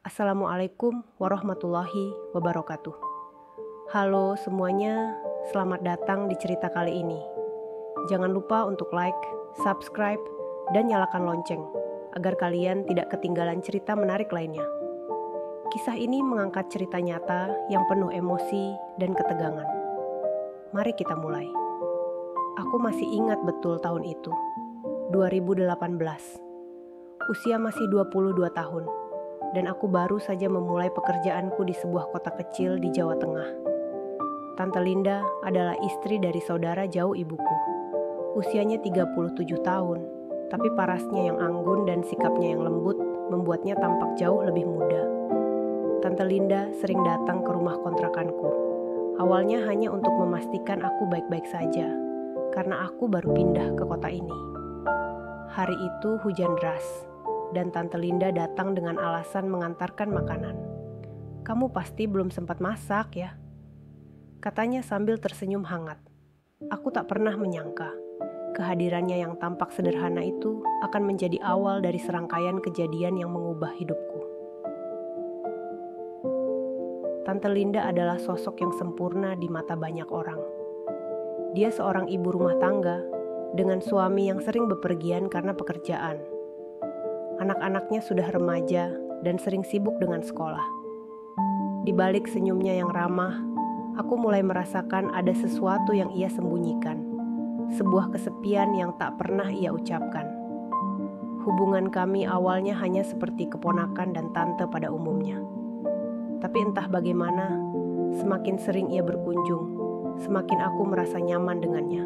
Assalamualaikum warahmatullahi wabarakatuh. Halo semuanya, selamat datang di cerita kali ini. Jangan lupa untuk like, subscribe, dan nyalakan lonceng agar kalian tidak ketinggalan cerita menarik lainnya. Kisah ini mengangkat cerita nyata yang penuh emosi dan ketegangan. Mari kita mulai. Aku masih ingat betul tahun itu, 2018. Usia masih 22 tahun, dan aku baru saja memulai pekerjaanku di sebuah kota kecil di Jawa Tengah. Tante Linda adalah istri dari saudara jauh ibuku. Usianya 37 tahun, tapi parasnya yang anggun dan sikapnya yang lembut membuatnya tampak jauh lebih muda. Tante Linda sering datang ke rumah kontrakanku. Awalnya hanya untuk memastikan aku baik-baik saja, karena aku baru pindah ke kota ini. Hari itu hujan deras, dan Tante Linda datang dengan alasan mengantarkan makanan. "Kamu pasti belum sempat masak ya?" katanya sambil tersenyum hangat. Aku tak pernah menyangka kehadirannya yang tampak sederhana itu akan menjadi awal dari serangkaian kejadian yang mengubah hidupku. Tante Linda adalah sosok yang sempurna di mata banyak orang. Dia seorang ibu rumah tangga dengan suami yang sering bepergian karena pekerjaan. Anak-anaknya sudah remaja dan sering sibuk dengan sekolah. Di balik senyumnya yang ramah, aku mulai merasakan ada sesuatu yang ia sembunyikan. Sebuah kesepian yang tak pernah ia ucapkan. Hubungan kami awalnya hanya seperti keponakan dan tante pada umumnya. Tapi entah bagaimana, semakin sering ia berkunjung, semakin aku merasa nyaman dengannya.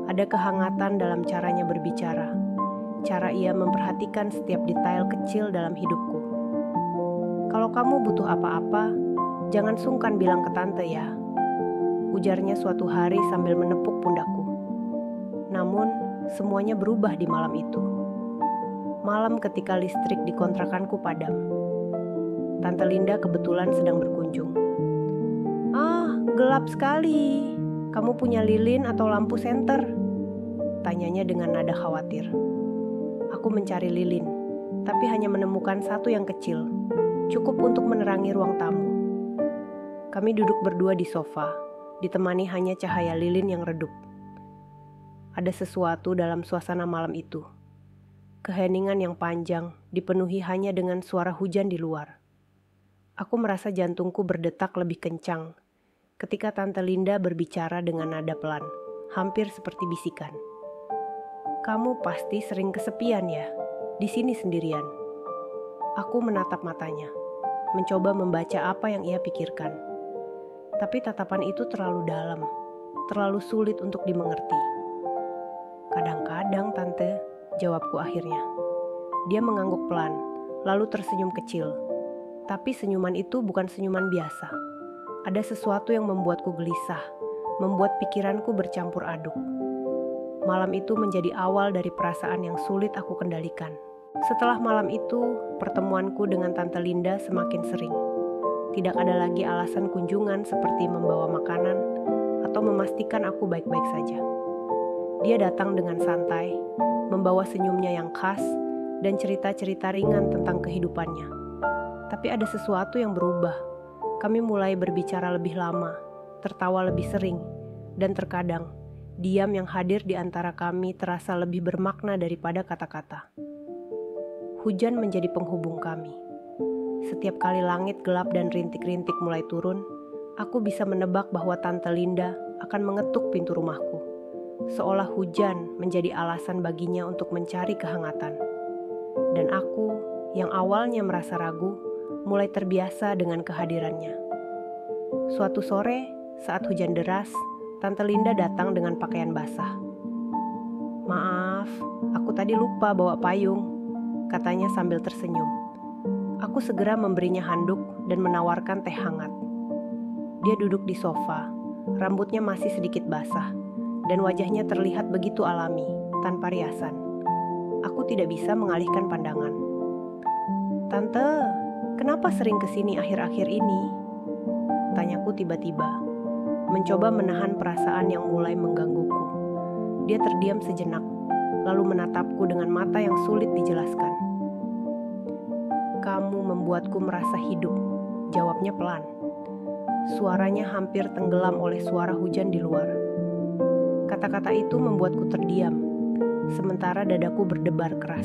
Ada kehangatan dalam caranya berbicara. Cara ia memperhatikan setiap detail kecil dalam hidupku. "Kalau kamu butuh apa-apa, jangan sungkan bilang ke tante ya," ujarnya suatu hari sambil menepuk pundakku. Namun, semuanya berubah di malam itu. Malam ketika listrik di kontrakanku padam. Tante Linda kebetulan sedang berkunjung. "Ah, gelap sekali. Kamu punya lilin atau lampu senter?" tanyanya dengan nada khawatir. Aku mencari lilin, tapi hanya menemukan satu yang kecil, cukup untuk menerangi ruang tamu. Kami duduk berdua di sofa, ditemani hanya cahaya lilin yang redup. Ada sesuatu dalam suasana malam itu. Keheningan yang panjang dipenuhi hanya dengan suara hujan di luar. Aku merasa jantungku berdetak lebih kencang ketika Tante Linda berbicara dengan nada pelan, hampir seperti bisikan. "Kamu pasti sering kesepian ya, di sini sendirian." Aku menatap matanya, mencoba membaca apa yang ia pikirkan. Tapi tatapan itu terlalu dalam, terlalu sulit untuk dimengerti. "Kadang-kadang, Tante," jawabku akhirnya. Dia mengangguk pelan, lalu tersenyum kecil. Tapi senyuman itu bukan senyuman biasa. Ada sesuatu yang membuatku gelisah, membuat pikiranku bercampur aduk. Malam itu menjadi awal dari perasaan yang sulit aku kendalikan. Setelah malam itu, pertemuanku dengan Tante Linda semakin sering. Tidak ada lagi alasan kunjungan seperti membawa makanan atau memastikan aku baik-baik saja. Dia datang dengan santai, membawa senyumnya yang khas dan cerita-cerita ringan tentang kehidupannya. Tapi ada sesuatu yang berubah. Kami mulai berbicara lebih lama, tertawa lebih sering, dan terkadang diam yang hadir di antara kami terasa lebih bermakna daripada kata-kata. Hujan menjadi penghubung kami. Setiap kali langit gelap dan rintik-rintik mulai turun, aku bisa menebak bahwa Tante Linda akan mengetuk pintu rumahku. Seolah hujan menjadi alasan baginya untuk mencari kehangatan. Dan aku, yang awalnya merasa ragu, mulai terbiasa dengan kehadirannya. Suatu sore, saat hujan deras, Tante Linda datang dengan pakaian basah. "Maaf, aku tadi lupa bawa payung," katanya sambil tersenyum. Aku segera memberinya handuk dan menawarkan teh hangat. Dia duduk di sofa, rambutnya masih sedikit basah, dan wajahnya terlihat begitu alami, tanpa riasan. Aku tidak bisa mengalihkan pandangan. "Tante, kenapa sering kesini akhir-akhir ini?" tanyaku tiba-tiba, mencoba menahan perasaan yang mulai menggangguku. Dia terdiam sejenak, lalu menatapku dengan mata yang sulit dijelaskan. Kamu membuatku merasa hidup, jawabnya pelan. Suaranya hampir tenggelam oleh suara hujan di luar. Kata-kata itu membuatku terdiam, sementara dadaku berdebar keras.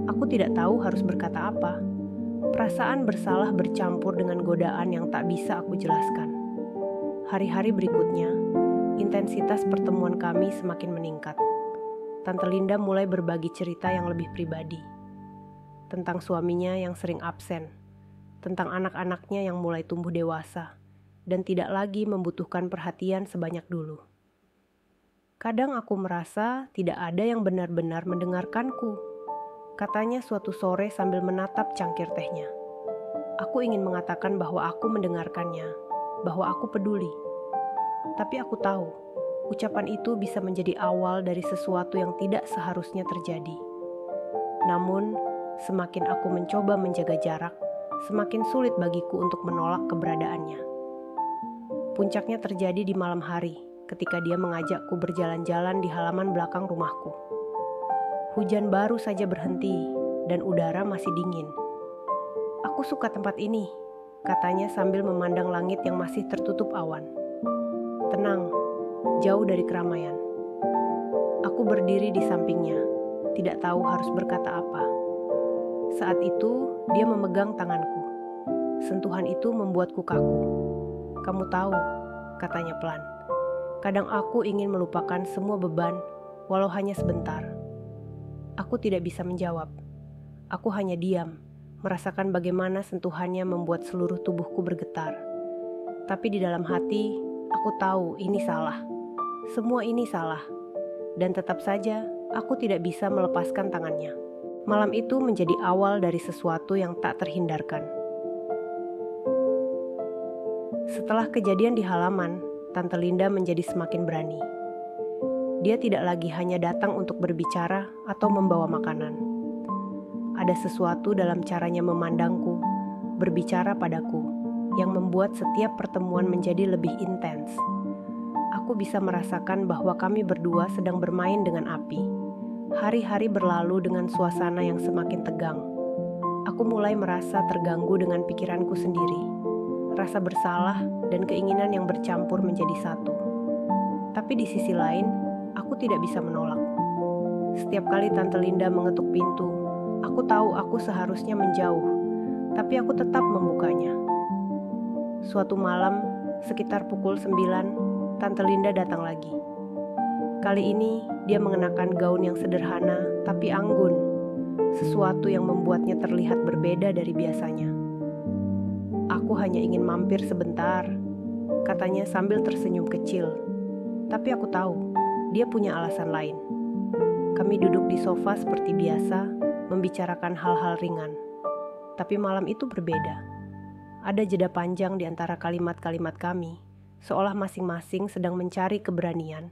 Aku tidak tahu harus berkata apa. Perasaan bersalah bercampur dengan godaan yang tak bisa aku jelaskan. Hari-hari berikutnya, intensitas pertemuan kami semakin meningkat. Tante Linda mulai berbagi cerita yang lebih pribadi. Tentang suaminya yang sering absen, tentang anak-anaknya yang mulai tumbuh dewasa, dan tidak lagi membutuhkan perhatian sebanyak dulu. Kadang aku merasa tidak ada yang benar-benar mendengarkanku, katanya suatu sore sambil menatap cangkir tehnya. Aku ingin mengatakan bahwa aku mendengarkannya, bahwa aku peduli. Tapi aku tahu, ucapan itu bisa menjadi awal dari sesuatu yang tidak seharusnya terjadi. Namun, semakin aku mencoba menjaga jarak, semakin sulit bagiku untuk menolak keberadaannya. Puncaknya terjadi di malam hari, ketika dia mengajakku berjalan-jalan di halaman belakang rumahku. Hujan baru saja berhenti, dan udara masih dingin. "Aku suka tempat ini," katanya sambil memandang langit yang masih tertutup awan. Tenang, jauh dari keramaian. Aku berdiri di sampingnya, tidak tahu harus berkata apa. Saat itu, dia memegang tanganku. Sentuhan itu membuatku kaku. "Kamu tahu," katanya pelan, "kadang aku ingin melupakan semua beban, walau hanya sebentar." Aku tidak bisa menjawab. Aku hanya diam, merasakan bagaimana sentuhannya membuat seluruh tubuhku bergetar. Tapi di dalam hati, aku tahu ini salah. Semua ini salah. Dan tetap saja, aku tidak bisa melepaskan tangannya. Malam itu menjadi awal dari sesuatu yang tak terhindarkan. Setelah kejadian di halaman, Tante Linda menjadi semakin berani. Dia tidak lagi hanya datang untuk berbicara atau membawa makanan. Ada sesuatu dalam caranya memandangku, berbicara padaku, yang membuat setiap pertemuan menjadi lebih intens. Aku bisa merasakan bahwa kami berdua sedang bermain dengan api. Hari-hari berlalu dengan suasana yang semakin tegang. Aku mulai merasa terganggu dengan pikiranku sendiri. Rasa bersalah dan keinginan yang bercampur menjadi satu. Tapi di sisi lain, aku tidak bisa menolak. Setiap kali Tante Linda mengetuk pintu, aku tahu aku seharusnya menjauh, tapi aku tetap membukanya. Suatu malam, sekitar pukul 9, Tante Linda datang lagi. Kali ini, dia mengenakan gaun yang sederhana tapi anggun, sesuatu yang membuatnya terlihat berbeda dari biasanya. "Aku hanya ingin mampir sebentar," katanya sambil tersenyum kecil. Tapi aku tahu, dia punya alasan lain. Kami duduk di sofa seperti biasa, membicarakan hal-hal ringan. Tapi malam itu berbeda. Ada jeda panjang di antara kalimat-kalimat kami, seolah masing-masing sedang mencari keberanian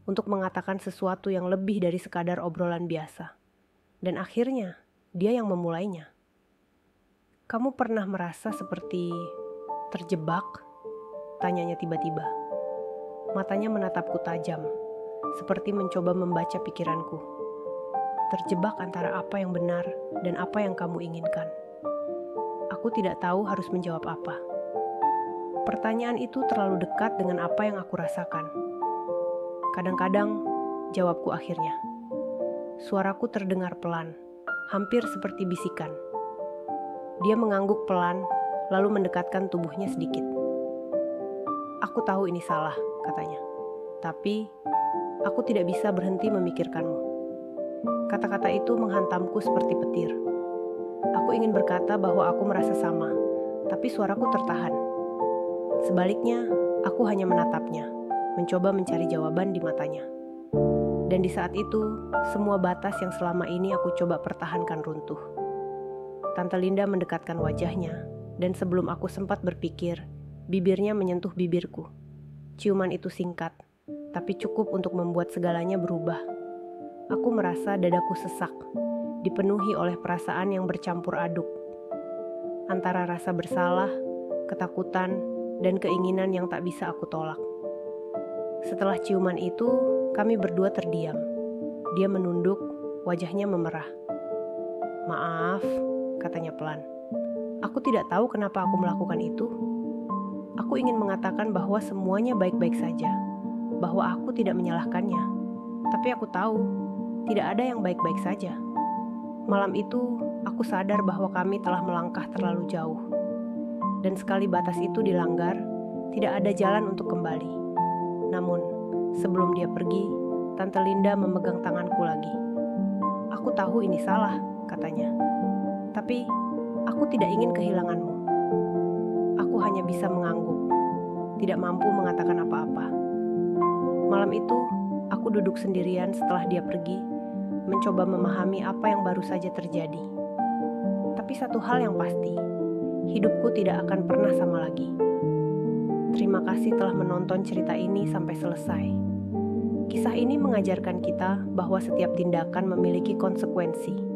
untuk mengatakan sesuatu yang lebih dari sekadar obrolan biasa. Dan akhirnya, dia yang memulainya. "Kamu pernah merasa seperti terjebak?" tanyanya tiba-tiba. Matanya menatapku tajam, seperti mencoba membaca pikiranku. Terjebak antara apa yang benar dan apa yang kamu inginkan. Aku tidak tahu harus menjawab apa. Pertanyaan itu terlalu dekat dengan apa yang aku rasakan. Kadang-kadang, jawabku akhirnya. Suaraku terdengar pelan, hampir seperti bisikan. Dia mengangguk pelan, lalu mendekatkan tubuhnya sedikit. "Aku tahu ini salah," katanya. "Tapi, aku tidak bisa berhenti memikirkanmu." Kata-kata itu menghantamku seperti petir. Aku ingin berkata bahwa aku merasa sama, tapi suaraku tertahan. Sebaliknya, aku hanya menatapnya, mencoba mencari jawaban di matanya. Dan di saat itu, semua batas yang selama ini aku coba pertahankan runtuh. Tante Linda mendekatkan wajahnya, dan sebelum aku sempat berpikir, bibirnya menyentuh bibirku. Ciuman itu singkat, tapi cukup untuk membuat segalanya berubah. Aku merasa dadaku sesak, dipenuhi oleh perasaan yang bercampur aduk. Antara rasa bersalah, ketakutan, dan keinginan yang tak bisa aku tolak. Setelah ciuman itu, kami berdua terdiam. Dia menunduk, wajahnya memerah. "Maaf," katanya pelan. Aku tidak tahu kenapa aku melakukan itu. Aku ingin mengatakan bahwa semuanya baik-baik saja, bahwa aku tidak menyalahkannya. Tapi aku tahu, tidak ada yang baik-baik saja. Malam itu, aku sadar bahwa kami telah melangkah terlalu jauh. Dan sekali batas itu dilanggar, tidak ada jalan untuk kembali. Namun, sebelum dia pergi, Tante Linda memegang tanganku lagi. Aku tahu ini salah, katanya. Tapi, aku tidak ingin kehilanganmu. Aku hanya bisa mengangguk, tidak mampu mengatakan apa-apa. Malam itu, aku duduk sendirian setelah dia pergi, mencoba memahami apa yang baru saja terjadi. Tapi satu hal yang pasti, hidupku tidak akan pernah sama lagi. Terima kasih telah menonton cerita ini sampai selesai. Kisah ini mengajarkan kita bahwa setiap tindakan memiliki konsekuensi,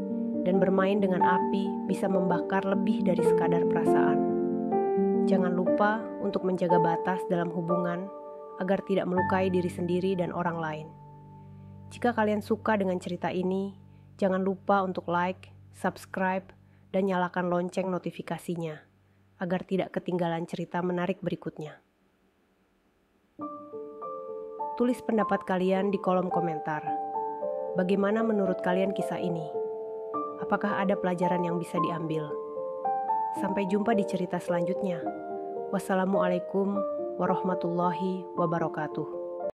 dan bermain dengan api bisa membakar lebih dari sekadar perasaan. Jangan lupa untuk menjaga batas dalam hubungan agar tidak melukai diri sendiri dan orang lain. Jika kalian suka dengan cerita ini, jangan lupa untuk like, subscribe, dan nyalakan lonceng notifikasinya agar tidak ketinggalan cerita menarik berikutnya. Tulis pendapat kalian di kolom komentar. Bagaimana menurut kalian kisah ini? Apakah ada pelajaran yang bisa diambil? Sampai jumpa di cerita selanjutnya. Wassalamualaikum warahmatullahi wabarakatuh.